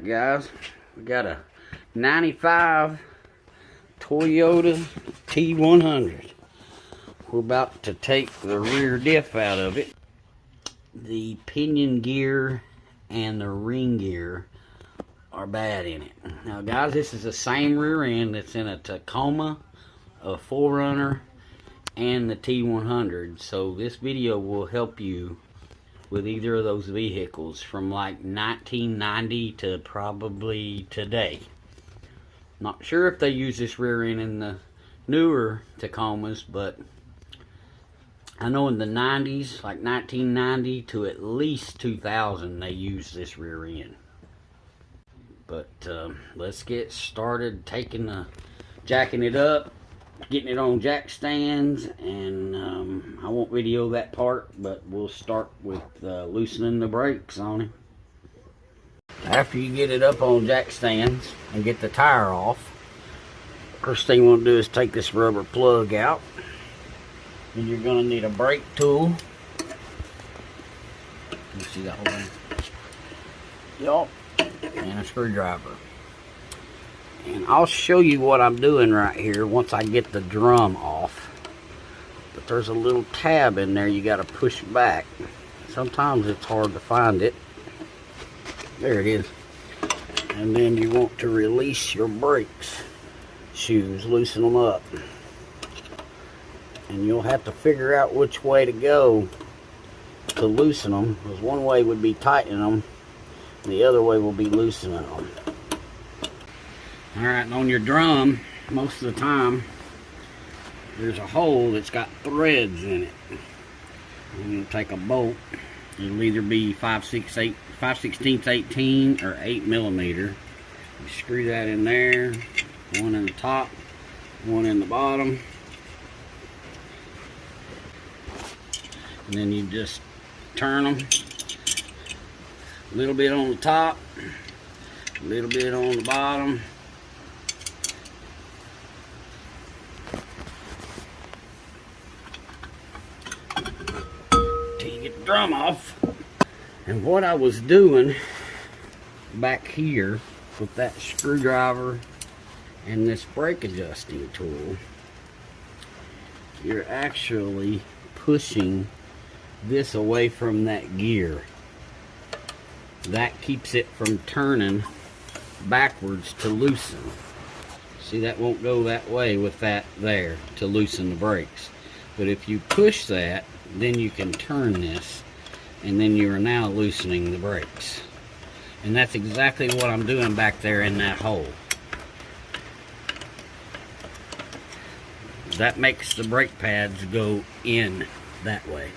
Alright guys, we got a 95 Toyota T100. We're about to take the rear diff out of it. The pinion gear and the ring gear are bad in it. Now guys, this is the same rear end that's in a Tacoma, a 4Runner, and the T100. So this video will help you with either of those vehicles from like 1990 to probably today. Not sure if they use this rear end in the newer Tacomas, but I know in the 90s, like 1990 to at least 2000, they used this rear end. But let's get started jacking it up, getting it on jack stands, and I won't video that part, but we'll start with loosening the brakes on it. After you get it up on jack stands and get the tire off, first thing you want to do is take this rubber plug out. And you're going to need a brake tool. You see that whole thing? Yup. And a screwdriver. And I'll show you what I'm doing right here once I get the drum off. But there's a little tab in there you got to push back. Sometimes it's hard to find it. There it is. And then you want to release your brakes shoes, loosen them up. And you'll have to figure out which way to go to loosen them, because one way would be tightening them, and the other way will be loosening them. Alright, and on your drum, most of the time, there's a hole that's got threads in it. And you'll take a bolt. It'll either be 5/16 18 or 8mm. You screw that in there. One in the top, one in the bottom. And then you just turn them. A little bit on the top, a little bit on the bottom. Till you get the drum off. And what I was doing back here with that screwdriver and this brake adjusting tool, you're actually pushing this away from that gear. That keeps it from turning backwards to loosen. See, that won't go that way with that there to loosen the brakes. But if you push that, then you can turn this, and then you are now loosening the brakes. And that's exactly what I'm doing back there in that hole. That makes the brake pads go in that way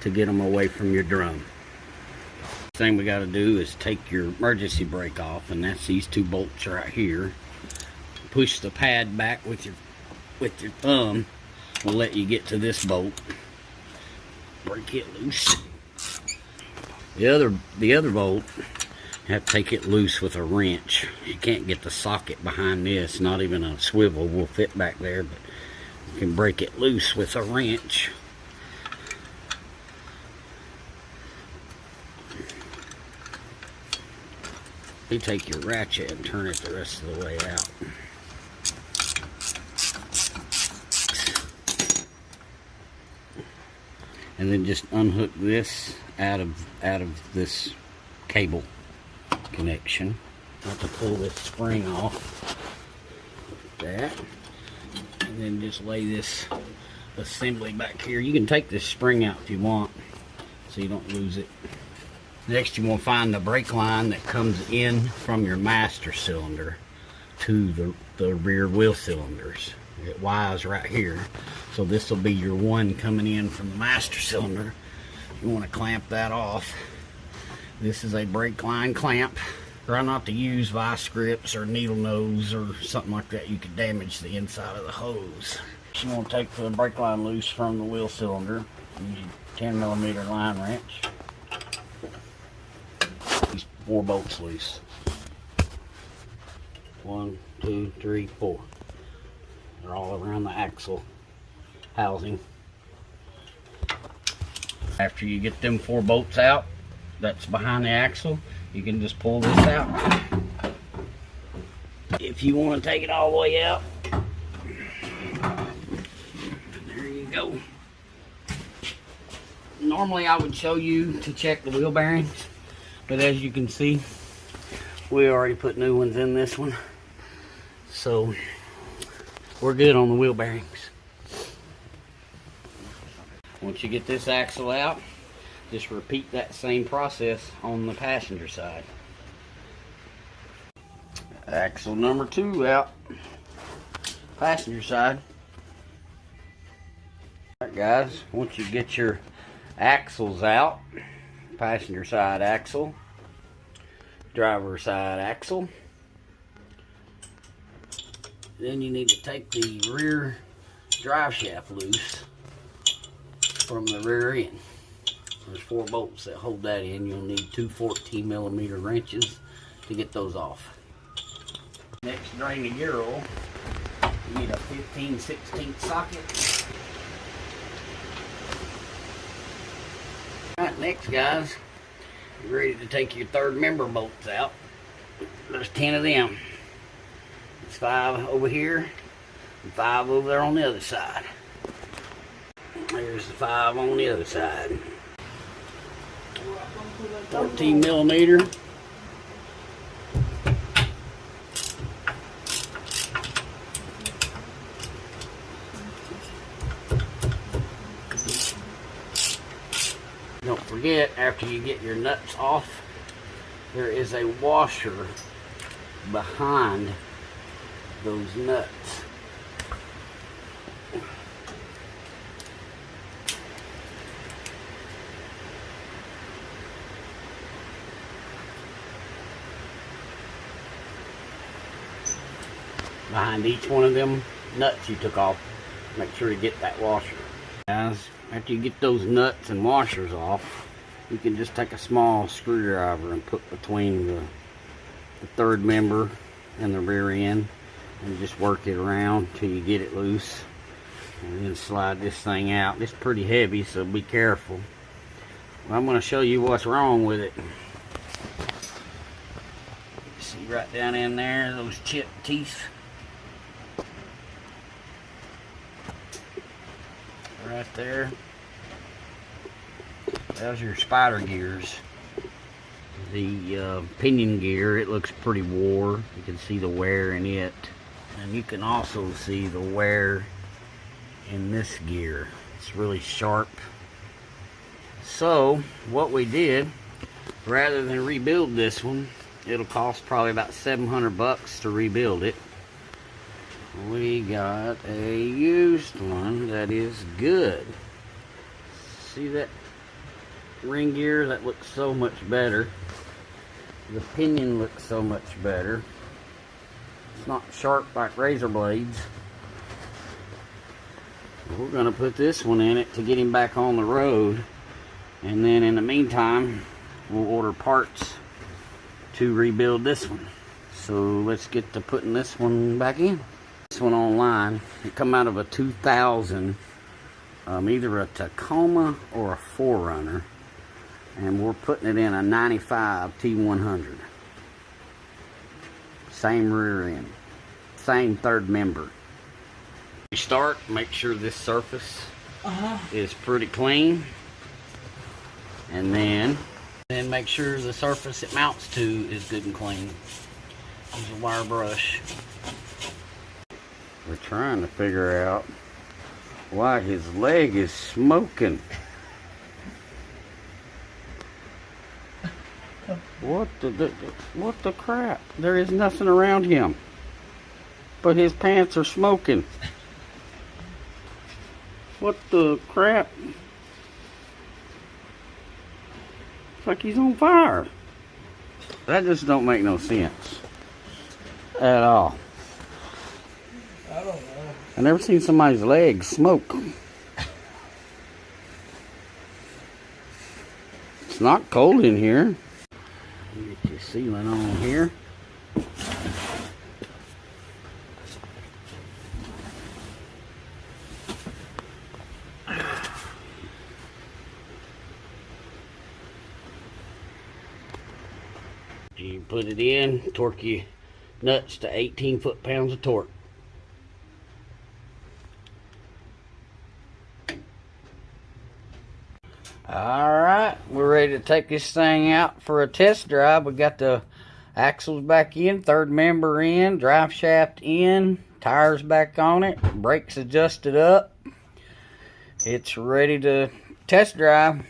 to get them away from your drum. The thing we got to do is take your emergency brake off, and that's these two bolts right here. Push the pad back with your thumb. We'll let you get to this bolt. Break it loose. The other bolt, you have to take it loose with a wrench. You can't get the socket behind this. Not even a swivel will fit back there, but you can break it loose with a wrench. You take your ratchet and turn it the rest of the way out. And then just unhook this out of this cable connection. I have to pull this spring off. Like that. And then just lay this assembly back here. You can take this spring out if you want, so you don't lose it. Next, you want to find the brake line that comes in from your master cylinder to the rear wheel cylinders. It Y's right here. So this will be your one coming in from the master cylinder. You want to clamp that off. This is a brake line clamp. Try not to use vice grips or needle nose or something like that. You could damage the inside of the hose. You want to take the brake line loose from the wheel cylinder. Use a 10mm line wrench. These 4 bolts loose. 1, 2, 3, 4. They're all around the axle housing. After you get them 4 bolts out, that's behind the axle, you can just pull this out. If you want to take it all the way out, there you go. Normally I would show you to check the wheel bearings, but as you can see, we already put new ones in this one, so we're good on the wheel bearings. Once you get this axle out, just repeat that same process on the passenger side. Axle number 2 out, passenger side. Alright guys, once you get your axles out, passenger side axle, driver side axle, then you need to take the rear drive shaft loose from the rear end. There's 4 bolts that hold that in. You'll need 2 14mm wrenches to get those off. Next, drain the gear oil. You need a 15/16 socket. Alright, next guys, you're ready to take your third member bolts out. There's 10 of them. It's 5 over here and 5 over there on the other side. There's the 5 on the other side. 14mm. Don't forget, after you get your nuts off, there is a washer behind those nuts. Behind each one of them nuts you took off, make sure to get that washer. Guys, after you get those nuts and washers off, you can just take a small screwdriver and put between the third member and the rear end and just work it around till you get it loose, and then slide this thing out. It's pretty heavy, so be careful. Well, I'm going to show you what's wrong with it. See right down in there, those chipped teeth. Right there. Those are your spider gears. The pinion gear, it looks pretty wore. You can see the wear in it. And you can also see the wear in this gear. It's really sharp. So, what we did, rather than rebuild this one, it'll cost probably about $700 to rebuild it. We got a used one that is good. See that ring gear? That looks so much better. The pinion looks so much better. It's not sharp like razor blades. We're going to put this one in it to get him back on the road. And then in the meantime, we'll order parts to rebuild this one. So let's get to putting this one back in. This one online, it come out of a 2000, either a Tacoma or a 4Runner, and we're putting it in a 95 T100. Same rear end, same third member. You start, make sure this surface is pretty clean, and then make sure the surface it mounts to is good and clean. Use a wire brush. We're trying to figure out why his leg is smoking. What the crap? There is nothing around him, but his pants are smoking. What the crap? It's like he's on fire. That just don't make no sense at all. I don't know. I never seen somebody's legs smoke. It's not cold in here. Get your sealant on here. You put it in, torque your nuts to 18 foot-pounds of torque. Alright, we're ready to take this thing out for a test drive. We got the axles back in, third member in, drive shaft in, tires back on it, brakes adjusted up. It's ready to test drive.